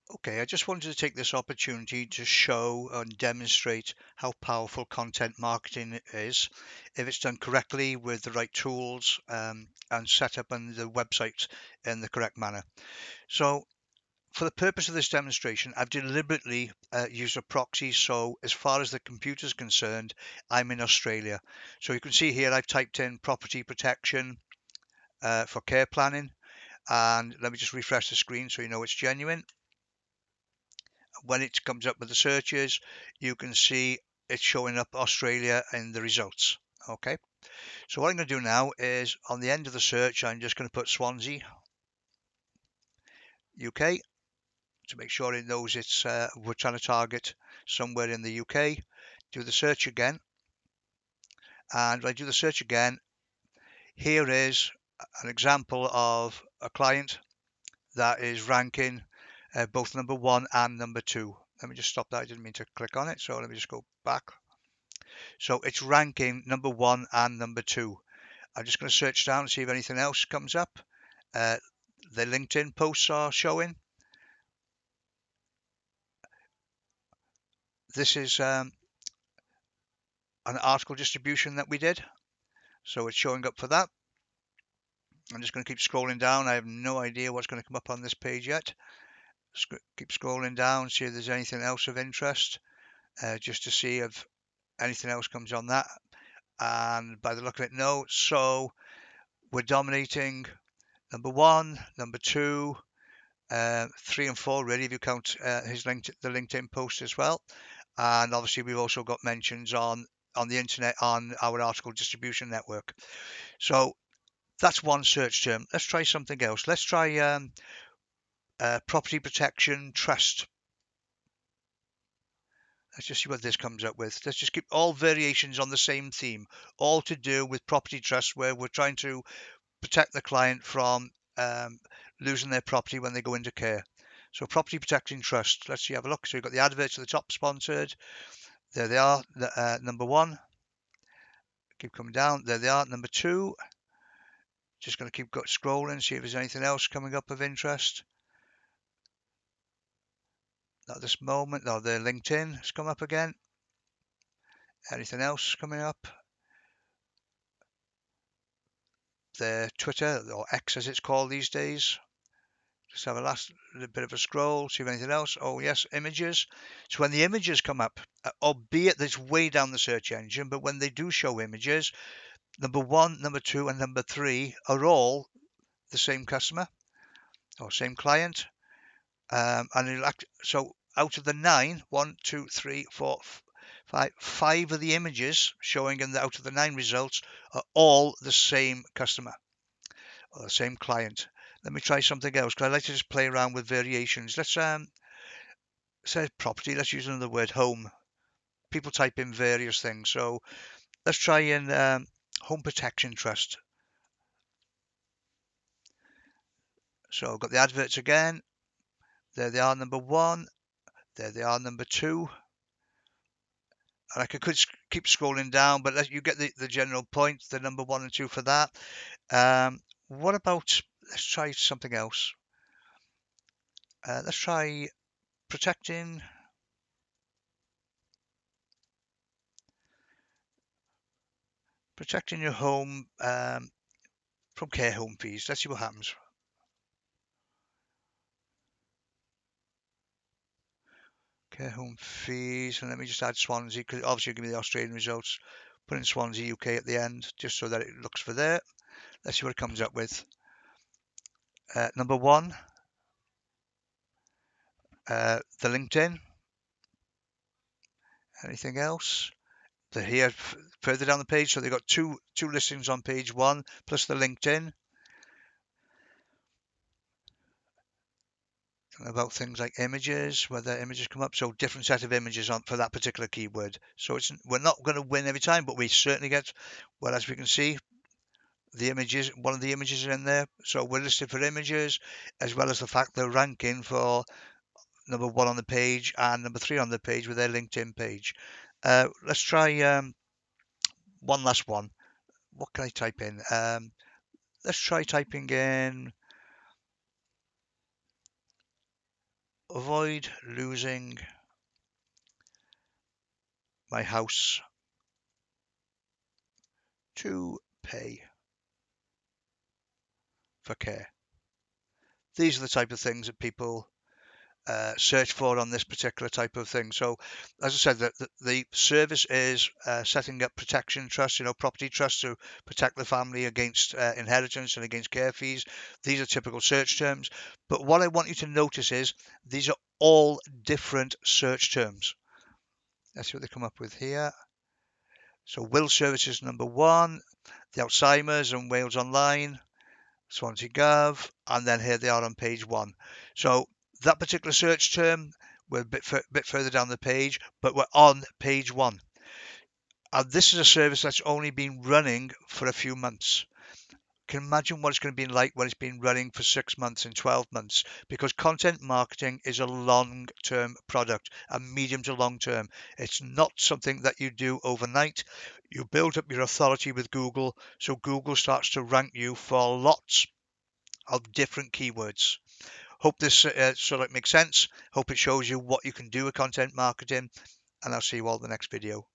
Okay, I just wanted to take this opportunity to show and demonstrate how powerful content marketing is if it's done correctly with the right tools and set up on the website in the correct manner. So for the purpose of this demonstration, I've deliberately used a proxy. So as far as the computer is concerned, I'm in Australia. So you can see here I've typed in property protection for care planning. And let me just refresh the screen so you know it's genuine. When it comes up with the searches, you can see it's showing up Australia in the results. Okay, so what I'm going to do now is on the end of the search, I'm just going to put Swansea, UK, to make sure it knows it's we're trying to target somewhere in the UK. Do the search again, and when I do the search again, here is an example of a client that is ranking both number one and number two. Let me just stop that. I didn't mean to click on it, so let me just go back. So it's ranking number one and number two. I'm just going to search down and see if anything else comes up. Uh, the LinkedIn posts are showing. This is an article distribution that we did. So it's showing up for that. I'm just going to keep scrolling down. I have no idea what's going to come up on this page yet. Keep scrolling down, see if there's anything else of interest, just to see if anything else comes on that. And by the look of it, no. So we're dominating number one, number two, 3 and 4 really if you count the LinkedIn post as well. And obviously we've also got mentions on the internet on our article distribution network. So that's one search term. Let's try something else. Let's try property protection trust. Let's just see what this comes up with. Let's just keep all variations on the same theme, all to do with property trust, where we're trying to protect the client from losing their property when they go into care. So property protection trust. Let's see, have a look. So you've got the adverts at the top sponsored. There they are. Number one. Keep coming down. There they are. Number two. Just going to keep scrolling, see if there's anything else coming up of interest. Not this moment. No, the LinkedIn has come up again. Anything else coming up? The Twitter, or X as it's called these days. Just have a last little bit of a scroll, see if anything else. Oh yes, images. So when the images come up, albeit that's way down the search engine, but when they do show images, number one, number two, and number three are all the same customer or same client. So out of the 9, 1, 2, 3, 4, 5 of the images showing out of the 9 results are all the same customer or the same client. Let me try something else because I like to just play around with variations. Let's say property. Let's use another word, home. People type in various things. So let's try in home protection trust. So I've got the adverts again. There they are, number one. There they are, number two. And I could keep scrolling down, but you get the general point. The number one and two for that. What about, let's try something else. Let's try protecting your home from care home fees. Let's see what happens. Care home fees, and let me just add Swansea because obviously give me the Australian results. Put in Swansea UK at the end just so that it looks for there. Let's see what it comes up with. Number one, the LinkedIn. Anything else? They're here further down the page, so they've got two listings on page one plus the LinkedIn. About things like images, whether images come up, so different set of images on for that particular keyword. So we're not going to win every time, but we certainly get, well, as we can see, the images, one of the images are in there. So we're listed for images, as well as the fact they're ranking for number one on the page and number three on the page with their LinkedIn page. Let's try one last one. What can I type in? Let's try typing in, avoid losing my house to pay for care. These are the type of things that people search for on this particular type of thing. So, as I said, the service is setting up protection trusts, property trusts to protect the family against inheritance and against care fees. These are typical search terms. But what I want you to notice is these are all different search terms. Let's see what they come up with here. So, will services number 1, the Alzheimer's and Wales Online, Swansea Gov, and then here they are on page 1. So that particular search term, we're a bit further down the page, but we're on page 1. And this is a service that's only been running for a few months. You can imagine what it's going to be like when it's been running for 6 months and 12 months, because content marketing is a long-term product, a medium to long-term. It's not something that you do overnight. You build up your authority with Google, so Google starts to rank you for lots of different keywords. Hope this sort of makes sense. Hope it shows you what you can do with content marketing, and I'll see you all in the next video.